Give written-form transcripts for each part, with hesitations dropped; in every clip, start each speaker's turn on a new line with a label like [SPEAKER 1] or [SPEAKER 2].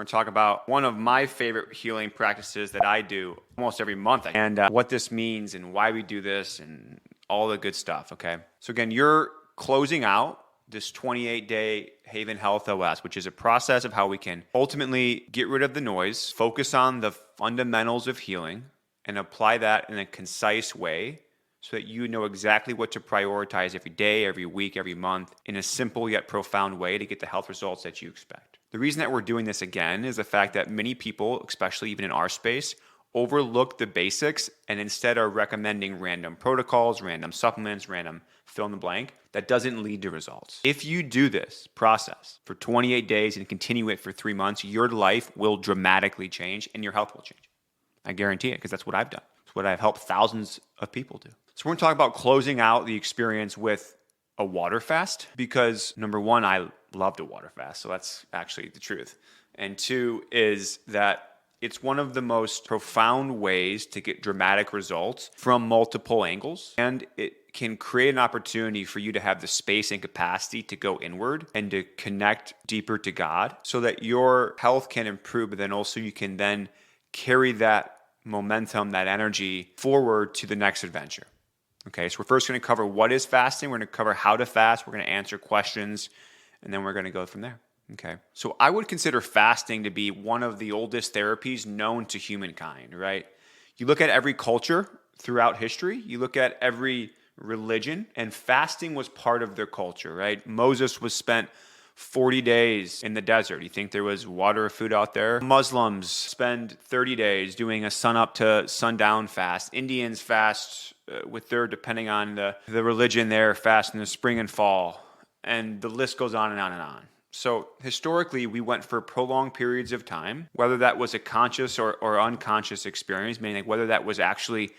[SPEAKER 1] to talk about one of my favorite healing practices that I do almost every month, and what this means and why we do this and all the good stuff, okay? So again, you're closing out this 28-day Haven HealthOS, which is a process of how we can ultimately get rid of the noise, focus on the fundamentals of healing, and apply that in a concise way so that you know exactly what to prioritize every day, every week, every month in a simple yet profound way to get the health results that you expect. The reason that we're doing this again is the fact that many people, especially even in our space, overlook the basics and instead are recommending random protocols, random supplements, random fill in the blank. That doesn't lead to results. If you do this process for 28 days and continue it for 3 months, your life will dramatically change and your health will change. I guarantee it, because that's what I've done. It's what I've helped thousands of people do. So we're going to talk about closing out the experience with a water fast because number one, I love to water fast. So that's actually the truth. And two is that it's one of the most profound ways to get dramatic results from multiple angles. And it can create an opportunity for you to have the space and capacity to go inward and to connect deeper to God so that your health can improve, but then also you can then carry that momentum, that energy forward to the next adventure. Okay, so we're first going to cover what is fasting. We're going to cover how to fast. We're going to answer questions, and then we're going to go from there. Okay, so I would consider fasting to be one of the oldest therapies known to humankind, right? You look at every culture throughout history, you look at every religion, and fasting was part of their culture, right? Moses was spent 40 days in the desert. You think there was water or food out there? Muslims spend 30 days doing a sun-up to sundown fast. Indians fast with their, depending on the religion, there fast in the spring and fall. And the list goes on and on and on. So historically, we went for prolonged periods of time, whether that was a conscious or unconscious experience, meaning like whether that was actually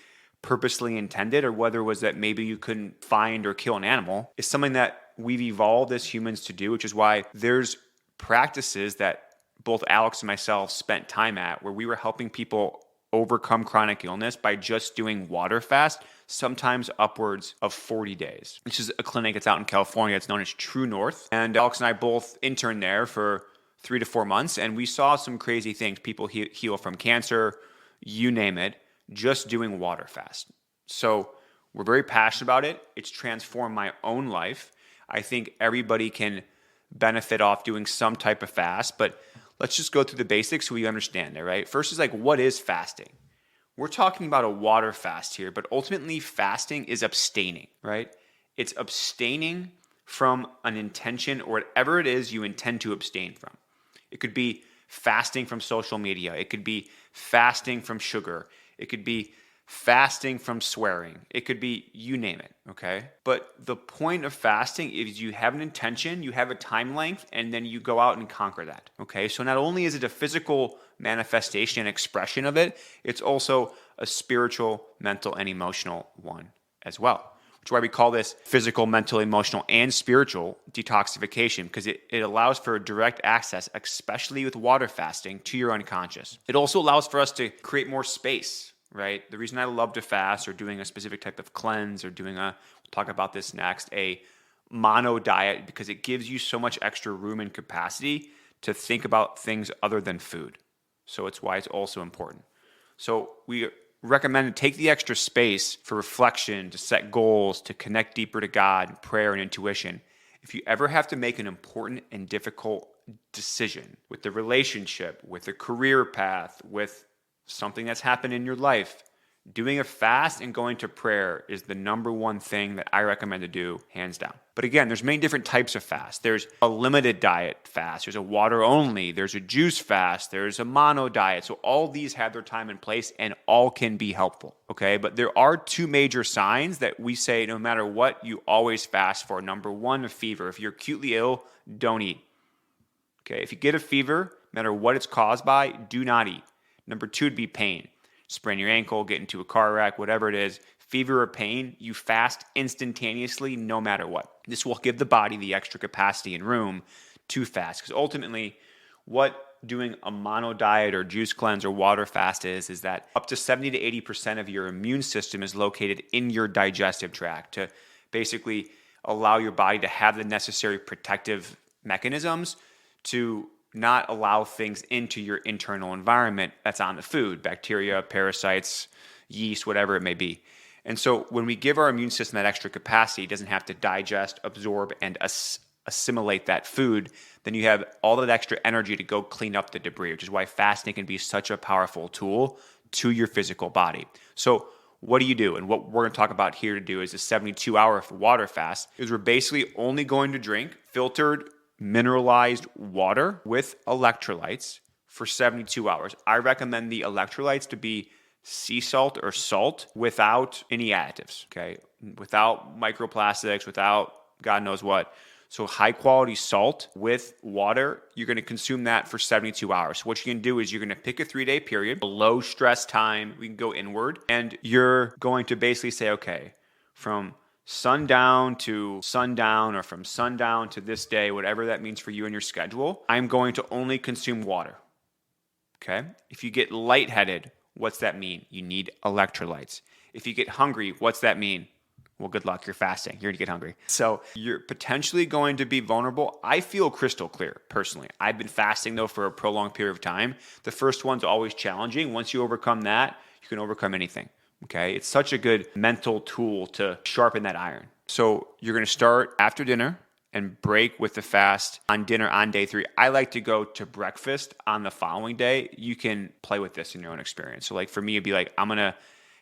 [SPEAKER 1] purposely intended or whether it was that maybe you couldn't find or kill an animal, is something that we've evolved as humans to do, which is why there's practices that both Alex and myself spent time at where we were helping people overcome chronic illness by just doing water fast, sometimes upwards of 40 days. This is a clinic that's out in California. It's known as True North. And Alex and I both interned there for 3 to 4 months, and we saw some crazy things. People heal from cancer, you name it, just doing water fast. So we're very passionate about it. It's transformed my own life. I think everybody can benefit off doing some type of fast, but let's just go through the basics so we understand it, right? First is like, what is fasting? We're talking about a water fast here, but ultimately fasting is abstaining, right? It's abstaining from an intention or whatever it is you intend to abstain from. It could be fasting from social media. It could be fasting from sugar. It could be fasting from swearing. It could be, you name it, okay? But the point of fasting is you have an intention, you have a time length, and then you go out and conquer that, okay? So not only is it a physical manifestation and expression of it, it's also a spiritual, mental, and emotional one as well, which is why we call this physical, mental, emotional, and spiritual detoxification, because it allows for direct access, especially with water fasting, to your unconscious. It also allows for us to create more space, right? The reason I love to fast or doing a specific type of cleanse or doing we'll talk about this next, a mono diet, because it gives you so much extra room and capacity to think about things other than food. So it's why it's also important. So we recommend to take the extra space for reflection, to set goals, to connect deeper to God, prayer, and intuition. If you ever have to make an important and difficult decision with the relationship, with a career path, with something that's happened in your life, doing a fast and going to prayer is the number one thing that I recommend to do, hands down. But again, there's many different types of fast. There's a limited diet fast. There's a water only. There's a juice fast. There's a mono diet. So all these have their time and place and all can be helpful, okay? But there are 2 major signs that we say no matter what, you always fast for. Number 1, a fever. If you're acutely ill, don't eat, okay? If you get a fever, no matter what it's caused by, do not eat. Number 2 would be pain. Sprain your ankle, get into a car wreck, whatever it is, fever or pain, you fast instantaneously no matter what. This will give the body the extra capacity and room to fast. Because ultimately, what doing a mono diet or juice cleanse or water fast is that up to 70 to 80% of your immune system is located in your digestive tract to basically allow your body to have the necessary protective mechanisms to not allow things into your internal environment that's on the food, bacteria, parasites, yeast, whatever it may be. And so when we give our immune system that extra capacity, it doesn't have to digest, absorb, and assimilate that food, then you have all that extra energy to go clean up the debris, which is why fasting can be such a powerful tool to your physical body. So what do you do? And what we're going to talk about here to do is a 72-hour water fast, is we're basically only going to drink filtered, mineralized water with electrolytes for 72 hours. I recommend the electrolytes to be sea salt or salt without any additives, okay? Without microplastics, without God knows what. So high quality salt with water, you're going to consume that for 72 hours. So what you can do is you're going to pick a 3-day period, a low stress time, we can go inward, and you're going to basically say, okay, from sundown to sundown, or from sundown to this day, whatever that means for you and your schedule, I'm going to only consume water, okay? If you get lightheaded, what's that mean? You need electrolytes. If you get hungry, what's that mean? Well, good luck. You're fasting. You're going to get hungry. So you're potentially going to be vulnerable. I feel crystal clear, personally. I've been fasting, though, for a prolonged period of time. The first one's always challenging. Once you overcome that, you can overcome anything, okay? It's such a good mental tool to sharpen that iron. So you're going to start after dinner and break with the fast on dinner on day 3. I like to go to breakfast on the following day. You can play with this in your own experience. So like for me, it'd be like, I'm going to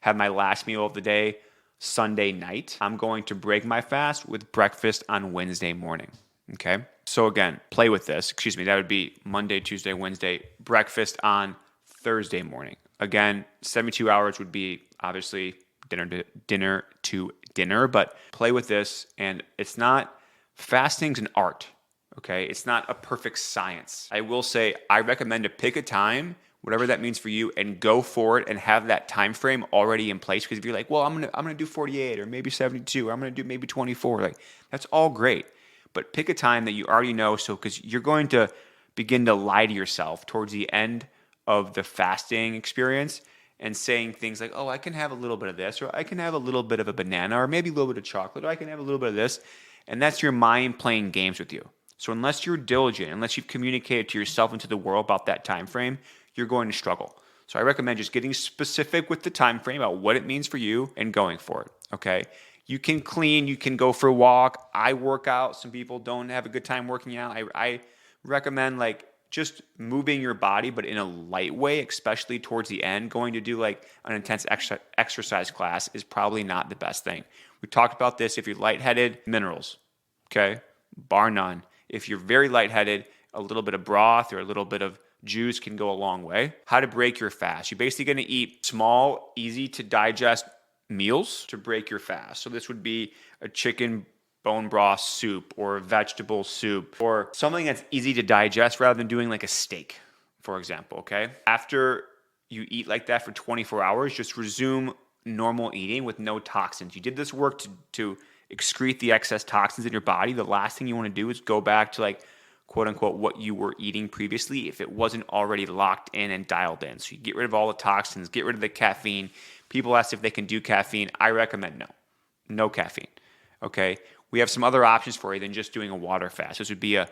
[SPEAKER 1] have my last meal of the day Sunday night. I'm going to break my fast with breakfast on Wednesday morning, okay? So again, play with this. That would be Monday, Tuesday, Wednesday, breakfast on Thursday morning. Again, 72 hours would be obviously dinner to dinner, but play with this. And it's not, fasting's an art, okay? It's not a perfect science. I will say, I recommend to pick a time, whatever that means for you, and go for it and have that time frame already in place. Because if you're like, well, I'm gonna do 48 or maybe 72, or I'm gonna do maybe 24, like that's all great. But pick a time that you already know, so because you're going to begin to lie to yourself towards the end of the fasting experience and saying things like, oh, I can have a little bit of this, or I can have a little bit of a banana, or maybe a little bit of chocolate, or I can have a little bit of this. And that's your mind playing games with you. So unless you're diligent, unless you've communicated to yourself and to the world about that time frame, you're going to struggle. So I recommend just getting specific with the time frame about what it means for you and going for it, okay? You can clean, you can go for a walk. I work out. Some people don't have a good time working out. I recommend like just moving your body, but in a light way, especially towards the end. Going to do like an intense exercise class is probably not the best thing. We talked about this. If you're lightheaded, minerals, okay? Bar none. If you're very lightheaded, a little bit of broth or a little bit of juice can go a long way. How to break your fast. You're basically going to eat small, easy to digest meals to break your fast. So this would be a chicken bone broth soup or a vegetable soup or something that's easy to digest rather than doing like a steak, for example, okay? After you eat like that for 24 hours, just resume normal eating with no toxins. You did this work to excrete the excess toxins in your body. The last thing you want to do is go back to like quote unquote what you were eating previously if it wasn't already locked in and dialed in. So you get rid of all the toxins, get rid of the caffeine. People ask if they can do caffeine. I recommend no caffeine, okay? We have some other options for you than just doing a water fast. This would be a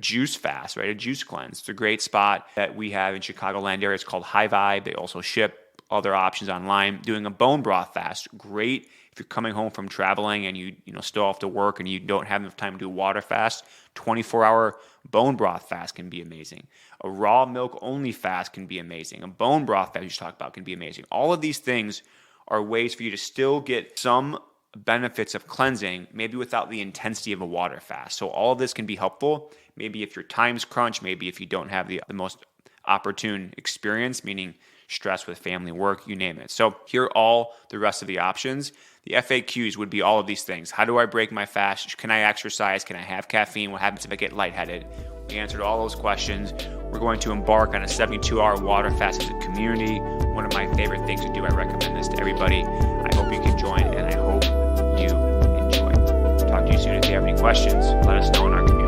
[SPEAKER 1] juice fast, right? A juice cleanse. It's a great spot that we have in Chicagoland area. It's called High Vibe. They also ship other options online. Doing a bone broth fast, great if you're coming home from traveling and you still have to work and you don't have enough time to do water fast. 24-hour bone broth fast can be amazing. A raw milk only fast can be amazing. A bone broth fast you talked about can be amazing. All of these things are ways for you to still get some benefits of cleansing, maybe without the intensity of a water fast. So all of this can be helpful. Maybe if your time's crunch, maybe if you don't have the most opportune experience, meaning stress with family, work, you name it. So here are all the rest of the options. The FAQs would be all of these things. How do I break my fast? Can I exercise? Can I have caffeine? What happens if I get lightheaded? We answered all those questions. We're going to embark on a 72-hour water fast as a community. One of my favorite things to do. I recommend this to everybody. I hope you can join, and I hope you enjoy. Talk to you soon. If you have any questions, let us know in our community.